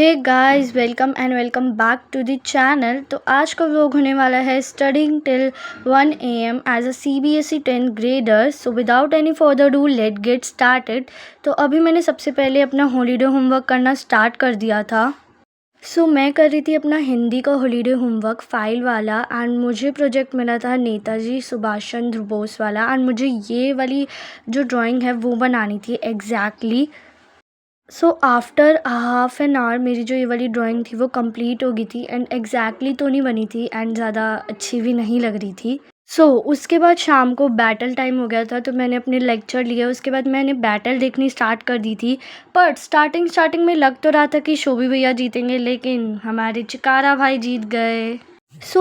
Hey guys, welcome and welcome back to the channel. तो आज का व्लॉग होने वाला है studying till 1 AM as a CBSE 10th grader. So without any further do let get started. तो अभी मैंने सबसे पहले अपना हॉलीडे होमवर्क करना स्टार्ट कर दिया था। मैं कर रही थी अपना हिंदी का हॉलीडे होमवर्क फाइल वाला, एंड मुझे प्रोजेक्ट मिला था नेताजी सुभाष चंद्र बोस वाला, एंड मुझे ये वाली जो ड्राइंग है वो बनानी थी exactly. After half an hour मेरी जो ये वाली ड्राइंग थी वो कंप्लीट हो गई थी, एंड एग्जैक्टली तो नहीं बनी थी एंड ज़्यादा अच्छी भी नहीं लग रही थी। उसके बाद शाम को बैटल टाइम हो गया था, तो मैंने अपने लेक्चर लिया। उसके बाद मैंने बैटल देखनी स्टार्ट कर दी थी। बट स्टार्टिंग में लग तो रहा था कि शोभी भैया जीतेंगे, लेकिन हमारे चिकारा भाई जीत गए।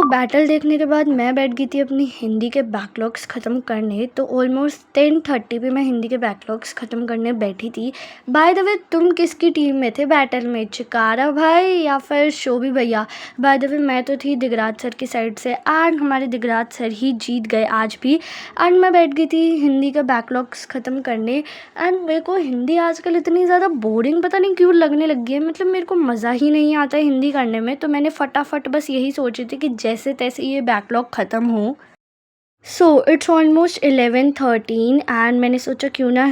बैटल देखने के बाद मैं बैठ गई थी अपनी हिंदी के बैकलॉग्स ख़त्म करने। तो ऑलमोस्ट 10:30 पे मैं हिंदी के बैकलॉग्स ख़त्म करने बैठी थी। बाय द वे, तुम किसकी टीम में थे बैटल में, चिकारा भाई या फिर शोभी भैया? बाय द वे, मैं तो थी दिगराज सर की साइड से, एंड हमारे दिगराज सर ही जीत गए आज भी। एंड मैं बैठ गई थी हिंदी का बैकलॉग्स ख़त्म करने। एंड मेरे को हिंदी आजकल इतनी ज़्यादा बोरिंग पता नहीं क्यों लगने लगी है। मतलब मेरे को मज़ा ही नहीं आता है हिंदी करने में। तो मैंने फटाफट बस यही सोची थी कि जैसे तैसे ये बैकलॉग ख़त्म हो। इट्स ऑलमोस्ट 11:13 एंड मैंने सोचा क्यों ना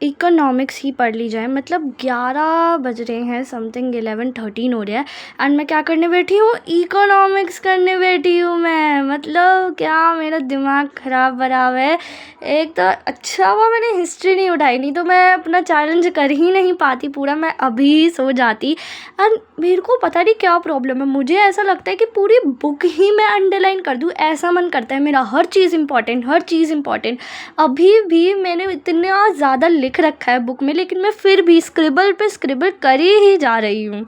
इकोनॉमिक्स ही पढ़ ली जाए। मतलब 11 बज रहे हैं, समथिंग 11:13 हो रहा है, एंड मैं क्या करने बैठी हूँ, इकोनॉमिक्स करने बैठी हूँ मैं। मतलब क्या मेरा दिमाग ख़राब बराब है। एक तो अच्छा हुआ मैंने हिस्ट्री नहीं उठाई, नहीं तो मैं अपना चैलेंज कर ही नहीं पाती पूरा, मैं अभी सो जाती। एंड मेरे को पता नहीं क्या प्रॉब्लम है, मुझे ऐसा लगता है कि पूरी बुक ही मैं अंडरलाइन कर दूँ, ऐसा मन करता है मेरा। हर चीज़ इंपॉर्टेंट। अभी भी मैंने इतना ज़्यादा लिख रखा है बुक में, लेकिन मैं फिर भी स्क्रिबल पे स्क्रिबल कर ही जा रही हूँ।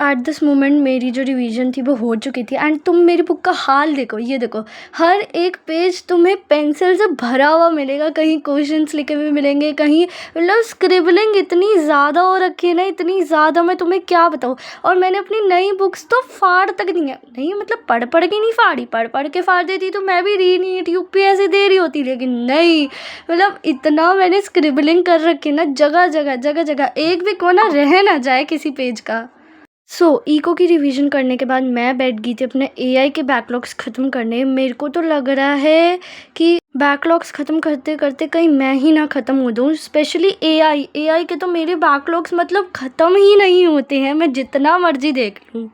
एट दिस मोमेंट मेरी जो रिवीजन थी वो हो चुकी थी, एंड तुम मेरी बुक का हाल देखो, ये देखो, हर एक पेज तुम्हें पेंसिल से भरा हुआ मिलेगा, कहीं क्वेश्चंस लिखे हुए मिलेंगे, कहीं मतलब स्क्रिबलिंग इतनी ज़्यादा हो रखी है ना, इतनी ज़्यादा, मैं तुम्हें क्या बताऊँ। और मैंने अपनी नई बुक्स तो फाड़ तक दी है, नहीं मतलब पढ़ के नहीं फाड़ी, पढ़ के फाड़ देती तो मैं भी रीनीट UPSC दे रही होती, लेकिन नहीं, मतलब इतना मैंने स्क्रिबलिंग कर रखी है ना, जगह एक भी कोना रह ना जाए किसी पेज का। इको की रिवीजन करने के बाद मैं बैठ गई थी अपने AI के बैकलॉग्स ख़त्म करने। मेरे को तो लग रहा है कि बैकलॉग्स ख़त्म करते करते कहीं मैं ही ना ख़त्म हो दूँ, स्पेशली AI के तो मेरे बैकलॉग्स मतलब ख़त्म ही नहीं होते हैं, मैं जितना मर्जी देख लूँ।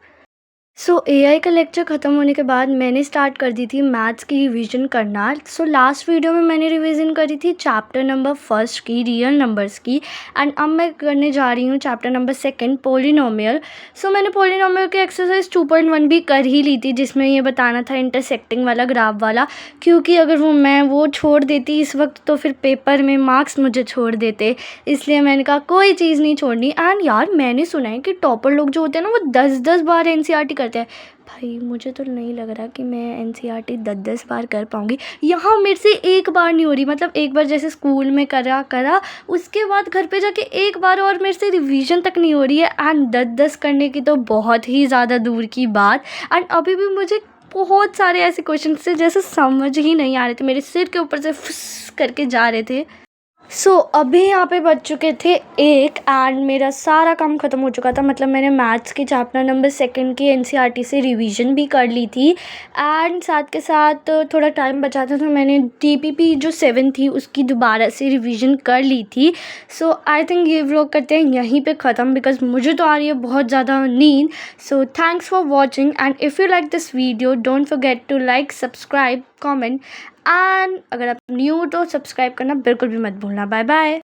AI का लेक्चर ख़त्म होने के बाद मैंने स्टार्ट कर दी थी मैथ्स की रिवीजन करना। लास्ट वीडियो में मैंने रिवीजन करी थी चैप्टर नंबर 1 की, रियल नंबर्स की, एंड अब मैं करने जा रही हूँ चैप्टर नंबर 2 पोलिनोमियल। मैंने पोलिनोमियल के एक्सरसाइज 2.1 भी कर ही ली थी, जिसमें ये बताना था इंटरसेक्टिंग वाला, ग्राफ वाला, क्योंकि अगर मैं वो छोड़ देती इस वक्त तो फिर पेपर में मार्क्स मुझे छोड़ देते, इसलिए मैंने कहा कोई चीज़ नहीं छोड़नी। एंड यार, मैंने सुना है कि टॉपर लोग जो होते हैं ना वो 10-10 बार NCERT करते हैं। भाई मुझे तो नहीं लग रहा कि मैं NCERT 10-10 बार कर पाऊँगी। यहाँ मेरे से एक बार नहीं हो रही, मतलब एक बार जैसे स्कूल में करा, उसके बाद घर पे जाके एक बार और मेरे से रिवीजन तक नहीं हो रही है, एंड 10-10 करने की तो बहुत ही ज़्यादा दूर की बात। एंड अभी भी मुझे बहुत सारे ऐसे क्वेश्चन थे जैसे समझ ही नहीं आ रहे थे, मेरे सिर के ऊपर से फुस करके जा रहे थे। अभी यहाँ पे बज चुके थे 1 एंड मेरा सारा काम ख़त्म हो चुका था। मतलब मैंने मैथ्स के चैप्टर नंबर 2 की NCERT से रिवीजन भी कर ली थी, एंड साथ के साथ थोड़ा टाइम बचा था तो मैंने TPP जो 7 थी उसकी दोबारा से रिवीजन कर ली थी। आई थिंक ये व्लॉग करते हैं यहीं पे ख़त्म, बिकॉज मुझे तो आ रही है बहुत ज़्यादा नींद। Thanks for watching, and if you like this video don't forget to like, subscribe, comment, and अगर आप न्यू तो सब्सक्राइब करना बिल्कुल भी मत भूलना। Bye bye.